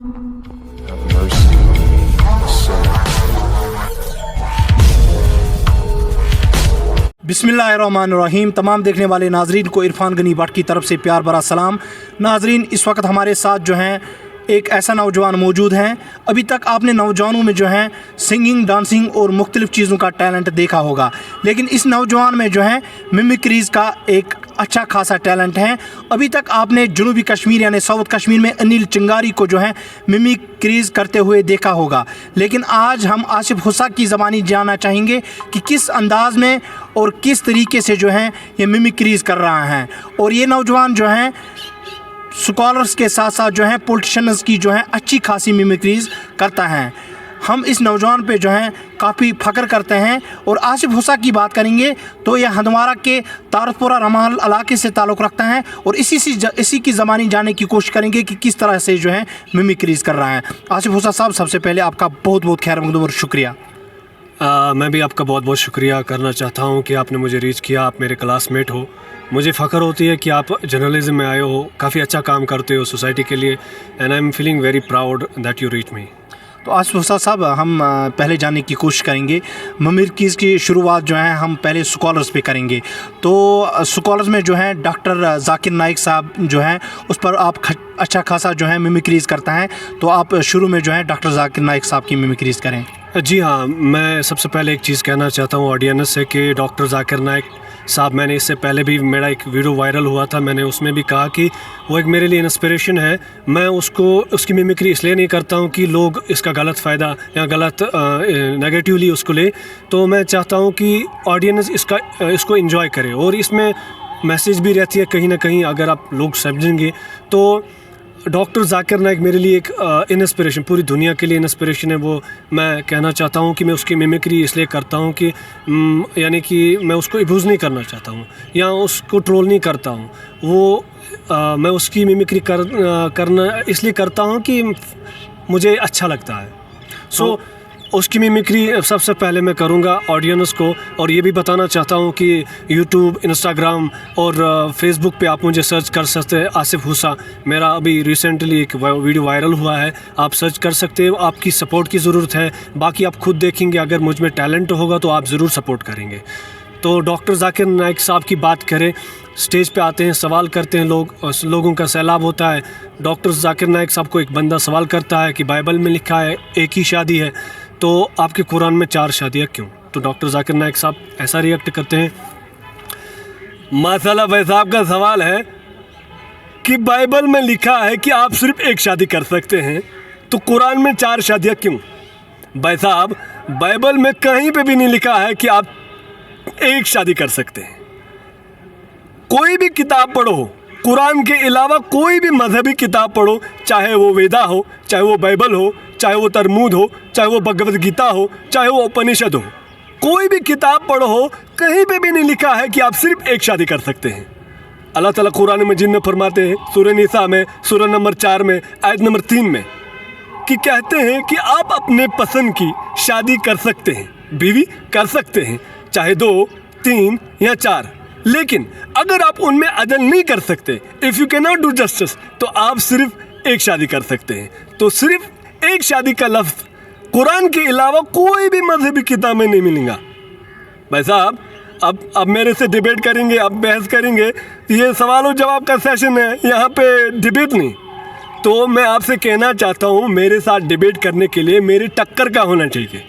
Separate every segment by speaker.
Speaker 1: Have mercy on me, a sinner.
Speaker 2: बिस्मिल्लाहिर्रहमानिर्रहीम। तमाम देखने वाले नाजरीन को इरफान गनी भट्ट की तरफ से प्यार भरा सलाम। नाजरीन, इस वक्त हमारे साथ जो हैं एक ऐसा नौजवान मौजूद हैं। अभी तक आपने नौजवानों में जो है सिंगिंग, डांसिंग और मुख्तलिफ़ चीज़ों का टैलेंट देखा होगा, लेकिन इस नौजवान में जो है मिमिक्रीज़ का एक अच्छा खासा टैलेंट है। अभी तक आपने जनूबी कश्मीर यानी साउथ कश्मीर में अनिल चिंगारी को जो है मिमिक्रीज़ करते हुए देखा होगा, लेकिन आज हम आसिफ हुसा की ज़बानी जानना चाहेंगे कि किस अंदाज में और किस तरीके से जो है ये मिमिक्रीज़ कर रहा है। और ये नौजवान जो है स्कॉलर्स के साथ साथ जो है पॉलिटिशियंस की जो है अच्छी खासी मिमिक्रीज़ करता है। हम इस नौजवान पे जो है काफ़ी फ़ख्र करते हैं। और आसिफ हुसा की बात करेंगे तो यह हंदवारा के तारपुरा रमाल इलाके से ताल्लुक़ रखता है और इसी की ज़बानी जानने की कोशिश करेंगे कि किस तरह से जो है मिमिक्रीज़ कर रहा है। आसिफ हुसा साहब, सबसे पहले आपका बहुत बहुत खैर मक़दूम और शुक्रिया।
Speaker 3: मैं भी आपका बहुत बहुत शुक्रिया करना चाहता हूँ कि आपने मुझे रीच किया। आप मेरे क्लासमेट हो, मुझे फ़ख्र होती है कि आप जर्नलिज्म में आए हो, काफ़ी अच्छा काम करते हो सोसाइटी के लिए, and I am feeling very proud that you reach me.
Speaker 2: तो आसिफ हुसा साहब, हम पहले जानने की कोशिश करेंगे मिमिक्रीज़ की शुरुआत जो है हम पहले स्कॉलर्स पे करेंगे। तो स्कॉलर्स में जो है डॉक्टर जाकिर नाइक साहब जो हैं उस पर आप अच्छा खासा जो है मिमिक्रीज़ करता है, तो आप शुरू में जो है डॉक्टर जाकिर नाइक साहब की मिमिक्रीज़ करें।
Speaker 3: जी हाँ, मैं सबसे पहले एक चीज़ कहना चाहता हूँ ऑडियंस से कि डॉक्टर जाकिर नाइक साहब, मैंने इससे पहले भी मेरा एक वीडियो वायरल हुआ था, मैंने उसमें भी कहा कि वो एक मेरे लिए इंस्पिरेशन है। मैं उसकी मिमिक्री इसलिए नहीं करता हूँ कि लोग इसका गलत फ़ायदा या गलत नेगेटिवली उसको ले, तो मैं चाहता हूँ कि ऑडियंस इसको एंजॉय करे और इसमें मैसेज भी रहती है कहीं ना कहीं, अगर आप लोग समझेंगे तो। डॉक्टर जाकिर नाइक मेरे लिए एक इंस्पिरेशन, पूरी दुनिया के लिए इंस्पिरेशन है। वो मैं कहना चाहता हूँ कि मैं उसकी मिमिक्री इसलिए करता हूँ कि यानी कि मैं उसको अब्यूज़ नहीं करना चाहता हूँ या उसको ट्रोल नहीं करता हूँ। मैं उसकी मिमिक्री करना इसलिए करता हूँ कि मुझे अच्छा लगता है। उसकी मिमिक्री सबसे पहले मैं करूँगा ऑडियंस को। और ये भी बताना चाहता हूँ कि यूट्यूब, इंस्टाग्राम और फेसबुक पे आप मुझे सर्च कर सकते हैं आसिफ हुसा। मेरा अभी रिसेंटली एक वीडियो वायरल हुआ है, आप सर्च कर सकते हो। आपकी सपोर्ट की ज़रूरत है, बाकी आप खुद देखेंगे, अगर मुझ में टैलेंट होगा तो आप ज़रूर सपोर्ट करेंगे। तो डॉक्टर जाकिर नाइक साहब की बात करें, स्टेज पे आते हैं, सवाल करते हैं, लोगों का सैलाब होता है। डॉक्टर जाकिर नाइक साहब को एक बंदा सवाल करता है कि बाइबल में लिखा है एक ही शादी है, तो आपके कुरान में 4 शादियाँ क्यों? तो डॉक्टर जाकिर नाइक साहब ऐसा रिएक्ट करते हैं, माशाल्लाह भाई साहब का सवाल है कि बाइबल में लिखा है कि आप सिर्फ एक शादी कर सकते हैं, तो कुरान में 4 शादियाँ क्यों? भाई साहब, बाइबल में कहीं पे भी नहीं लिखा है कि आप एक शादी कर सकते हैं। कोई भी किताब पढ़ो, कुरान के अलावा कोई भी मजहबी किताब पढ़ो, चाहे वो वेदा हो, चाहे वो बाइबल हो, चाहे वो तरमूद हो, चाहे वो भगवद गीता हो, चाहे वो उपनिषद हो, कोई भी किताब पढ़ो, कहीं पे भी नहीं लिखा है कि आप सिर्फ एक शादी कर सकते हैं। अल्लाह ताला कुरान मजीद में फरमाते हैं, सूरह निसा में, सूरह नंबर 4 में, आयत नंबर 3 में, कि कहते हैं कि आप अपने पसंद की शादी कर सकते हैं, बीवी कर सकते हैं, चाहे 2, 3 या 4, लेकिन अगर आप उनमें अदल नहीं कर सकते, if you can not do justice, तो आप सिर्फ एक शादी कर सकते हैं। तो सिर्फ एक शादी का लफ्ज़ कुरान के अलावा कोई भी मजहबी किताब में नहीं मिलेगा। भाई साहब, अब मेरे से डिबेट करेंगे, अब बहस करेंगे, ये सवाल और जवाब का सेशन है, यहाँ पे डिबेट नहीं। तो मैं आपसे कहना चाहता हूँ, मेरे साथ डिबेट करने के लिए मेरे टक्कर का होना चाहिए।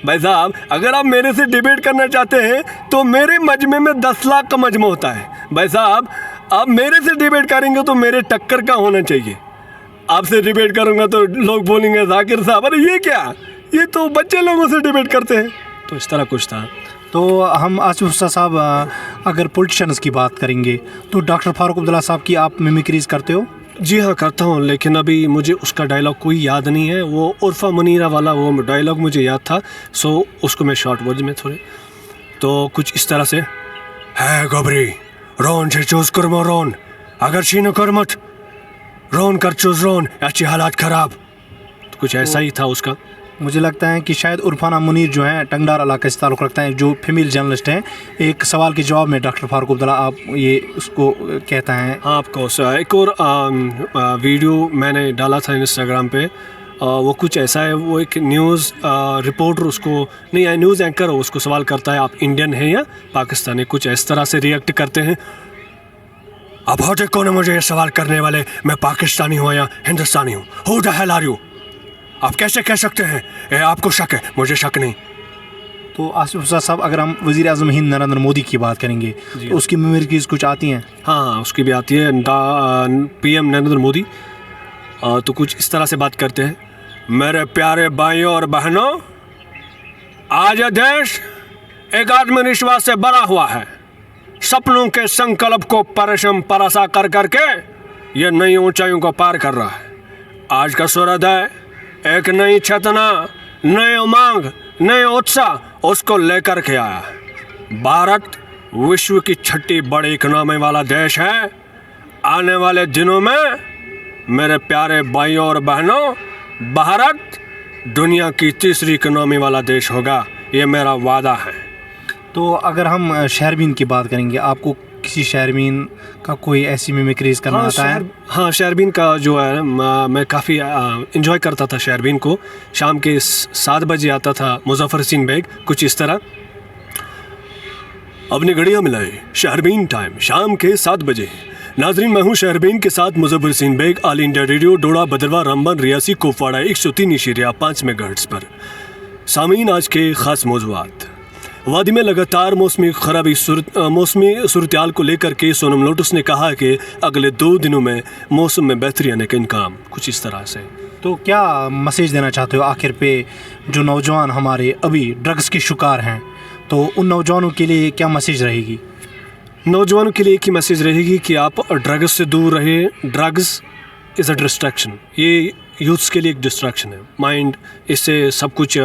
Speaker 3: भाई साहब, अगर आप मेरे से डिबेट करना चाहते हैं तो मेरे मजमे में 10 लाख का मजमा होता है। भाई साहब, आप मेरे से डिबेट करेंगे तो मेरे टक्कर का होना चाहिए। आपसे डिबेट करूंगा तो लोग बोलेंगे जाकिर साहब, अरे ये क्या, ये तो बच्चे लोगों से डिबेट करते हैं। तो इस तरह कुछ था।
Speaker 2: तो हम आसिफ हुसा साहब, अगर पॉलिटिशियंस की बात करेंगे तो डॉक्टर फारूक अब्दुल्ला साहब की आप मिमिक्रीज़ करते हो?
Speaker 3: जी हाँ, करता हूँ, लेकिन अभी मुझे उसका डायलॉग कोई याद नहीं है। वो उर्फ़ा मुनीरा वाला वो डायलॉग मुझे याद था, सो उसको मैं शॉर्ट वर्ड में थोड़े, तो कुछ इस तरह से, है गबरी रोन से चूज कर रोन, अगर शीनो कर मत रोन कर चूज रोन, अच्छी हालात ख़राब। तो कुछ ऐसा ही था उसका।
Speaker 2: मुझे लगता है कि शायद उर्फाना मुनीर जो हैं टंगडार इलाके से ताल्लुक़ रखता है, जो फीमेल जर्नलिस्ट हैं, एक सवाल के जवाब में डॉक्टर फारूक अब्दुल्ला आप ये उसको कहता है।
Speaker 3: हाँ, आपको एक और वीडियो मैंने डाला था इंस्टाग्राम पे, वो कुछ ऐसा है, वो एक न्यूज़ रिपोर्टर उसको नहीं, न्यूज़ एंकर हो, उसको सवाल करता है आप इंडियन हैं या पाकिस्तानी, कुछ इस तरह से रिएक्ट करते हैं। आप होते कौन है मुझे ये सवाल करने वाले, मैं पाकिस्तानी हूँ या हिंदुस्तानी हूँ, who the hell are you, आप कैसे कह सकते हैं, आपको शक है, मुझे शक नहीं।
Speaker 2: तो आसिफ हुसैन साहब, अगर हम वज़ीर आज़म हिंद नरेंद्र मोदी की बात करेंगे तो उसकी मेमोरीज कुछ आती हैं?
Speaker 3: हाँ, उसकी भी आती है। PM नरेंद्र मोदी तो कुछ इस तरह से बात करते हैं, मेरे प्यारे भाइयों और बहनों, आज यह देश एक आत्मविश्वास से भरा हुआ है, सपनों के संकल्प को परिश्रम परासा कर करके ये नई ऊंचाइयों को पार कर रहा है। आज का सूर्योदय एक नई चेतना, नए उमंग, नए उत्साह उसको लेकर के आया है। भारत विश्व की छठी बड़ी इकोनॉमी वाला देश है। आने वाले दिनों में मेरे प्यारे भाइयों और बहनों, भारत दुनिया की तीसरी इकोनॉमी वाला देश होगा, ये मेरा वादा है।
Speaker 2: तो अगर हम शहरबीन की बात करेंगे, आपको किसी शहरबीन का कोई ऐसी मिमिक्रीज करना आता है?
Speaker 3: हाँ, शहरबीन का जो है मैं काफ़ी इन्जॉय करता था शहरबीन को। शाम के 7 बजे आता था मुजफ्फर हसीन बेग, कुछ इस तरह, अपनी घड़ियाँ मिलाए, शहरबीन टाइम शाम के 7 बजे। नाजरीन, मैं हूँ शहरबीन के साथ मुजफ्फर हसीन बेग, ऑल इंडिया रेडियो, डोडा, भदरवा, रामबन, रियासी, कुपवाड़ा 103.5 मेगाहर्ट्ज़ पर। सामीन, आज के ख़ास मौज़ूआत। वादी में लगातार मौसमी सूरत-हाल को लेकर के सोनम लोटस ने कहा कि अगले 2 दिनों में मौसम में बेहतरी आने का इम्कान, कुछ इस तरह से।
Speaker 2: तो क्या मैसेज देना चाहते हो आखिर पे जो नौजवान हमारे अभी ड्रग्स के शिकार हैं, तो उन नौजवानों के लिए क्या मैसेज रहेगी?
Speaker 3: नौजवानों के लिए एक ही मैसेज रहेगी कि आप ड्रग्स से दूर रहें। ड्रग्स इज़ अ डिस्ट्रैक्शन, ये यूथ्स के लिए एक डिस्ट्रैक्शन है। माइंड, इससे सब कुछ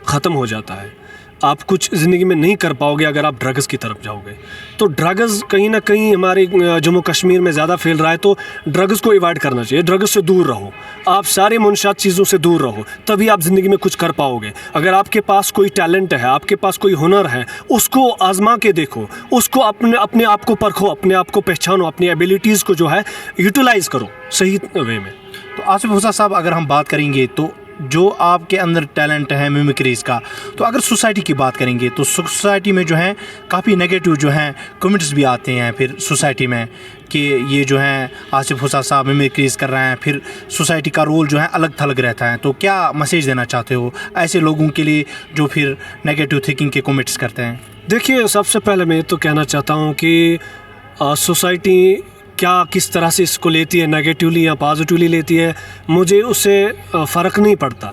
Speaker 3: ख़त्म हो जाता है। आप कुछ ज़िंदगी में नहीं कर पाओगे अगर आप ड्रग्स की तरफ जाओगे। तो ड्रग्स कहीं ना कहीं हमारे जम्मू कश्मीर में ज़्यादा फैल रहा है, तो ड्रग्स को अवॉइड करना चाहिए। ड्रग्स से दूर रहो, आप सारे मुनशात चीज़ों से दूर रहो, तभी आप ज़िंदगी में कुछ कर पाओगे। अगर आपके पास कोई टैलेंट है, आपके पास कोई हुनर है, उसको आजमा के देखो, उसको अपने आप को परखो, अपने आप को पहचानो, अपनी एबिलिटीज़ को जो है यूटिलाइज़ करो सही वे में।
Speaker 2: तो आसिफ हुसैन साहब, अगर हम बात करेंगे तो जो आपके अंदर टैलेंट है मिमिक्रीज़ का, तो अगर सोसाइटी की बात करेंगे तो सोसाइटी में जो है काफ़ी नेगेटिव जो हैं कमेंट्स भी आते हैं फिर सोसाइटी में कि ये जो है आसिफ हुसैन साहब मिमिक्रीज़ कर रहे हैं, फिर सोसाइटी का रोल जो है अलग थलग रहता है। तो क्या मैसेज देना चाहते हो ऐसे लोगों के लिए जो फिर नेगेटिव थिंकिंग के कमेंट्स करते हैं?
Speaker 3: देखिए, सबसे पहले मैं तो कहना चाहता हूँ कि सोसाइटी क्या किस तरह से इसको लेती है, नेगेटिवली या पॉजिटिवली लेती है, मुझे उससे फ़र्क नहीं पड़ता।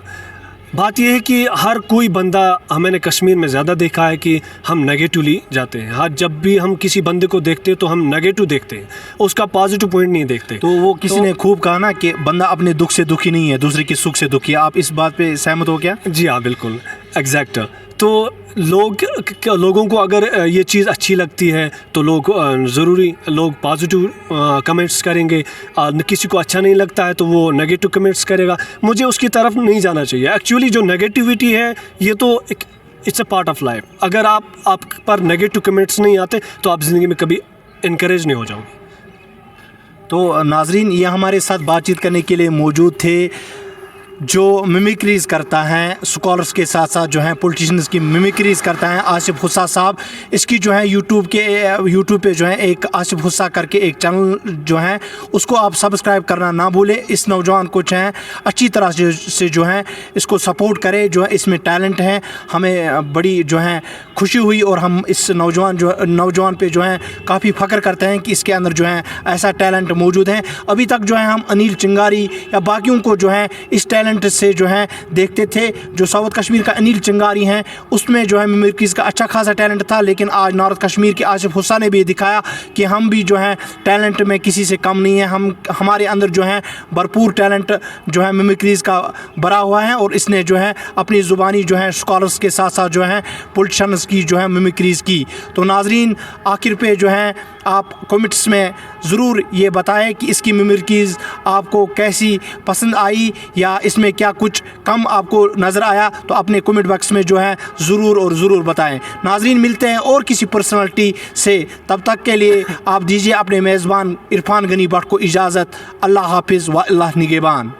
Speaker 3: बात यह है कि हर कोई बंदा, मैंने कश्मीर में ज़्यादा देखा है कि हम नेगेटिवली जाते हैं। हर जब भी हम किसी बंदे को देखते हैं तो हम नेगेटिव देखते हैं, उसका पॉजिटिव पॉइंट नहीं देखते।
Speaker 2: तो वो किसी ने खूब कहा ना कि बंदा अपने दुख से दुखी नहीं है, दूसरे के सुख से दुखी है। आप इस बात पे सहमत हो क्या?
Speaker 3: जी हाँ, बिल्कुल एग्जैक्ट। तो लोगों को अगर ये चीज़ अच्छी लगती है तो लोग पॉजिटिव कमेंट्स करेंगे, किसी को अच्छा नहीं लगता है तो वो नेगेटिव कमेंट्स करेगा। मुझे उसकी तरफ नहीं जाना चाहिए। एक्चुअली जो नेगेटिविटी है ये तो it's a part of life. अगर आप पर नेगेटिव कमेंट्स नहीं आते तो आप ज़िंदगी में कभी इनकरेज नहीं हो जाओगे।
Speaker 2: तो नाजरीन, ये हमारे साथ बातचीत करने के लिए मौजूद थे जो मिमिक्रीज़ करता है, स्कॉलर्स के साथ साथ जो है पॉलिटिशियंस की मिमिक्रीज़ करता है आसिफ हुसैन साहब। इसकी जो है यूट्यूब पे जो है एक आसिफ हुसैन करके एक चैनल जो है उसको आप सब्सक्राइब करना ना भूलें। इस नौजवान को चाहे अच्छी तरह से जो है इसको सपोर्ट करें, जो है इसमें टैलेंट है। हमें बड़ी जो है खुशी हुई और हम इस नौजवान पे जो है काफ़ी फ़ख्र करते हैं कि इसके अंदर जो है ऐसा टैलेंट मौजूद है। अभी तक जो है हम अनिल चिंगारी या बाकियों को जो है इस टैलेंट से जो है देखते थे। जो साउथ कश्मीर का अनिल चिंगारी हैं उसमें जो है मिमिक्रीज़ का अच्छा खासा टैलेंट था, लेकिन आज नॉर्थ कश्मीर के आसिफ हुसैन ने भी दिखाया कि हम भी जो है टैलेंट में किसी से कम नहीं है। हमारे अंदर जो है भरपूर टैलेंट जो है मिमिक्रीज़ का भरा हुआ है और इसने जो है अपनी ज़ुबानी जो है स्कॉलर्स के साथ साथ जो है पॉलिटिशियंस की जो है मिमिक्रीज़ की। तो नाजरीन, आखिर पे जो है आप कमेंट्स में ज़रूर ये बताएं कि इसकी मिमिक्रीज़ आपको कैसी पसंद आई या इस इसमें क्या कुछ कम आपको नज़र आया तो अपने कमेंट बॉक्स में जो है ज़रूर बताएं। नाजरीन, मिलते हैं और किसी पर्सनालिटी से, तब तक के लिए आप दीजिए अपने मेज़बान इरफान गनी भट्ट को इजाज़त। अल्लाह हाफिज़ व अल्लाह निगहबान।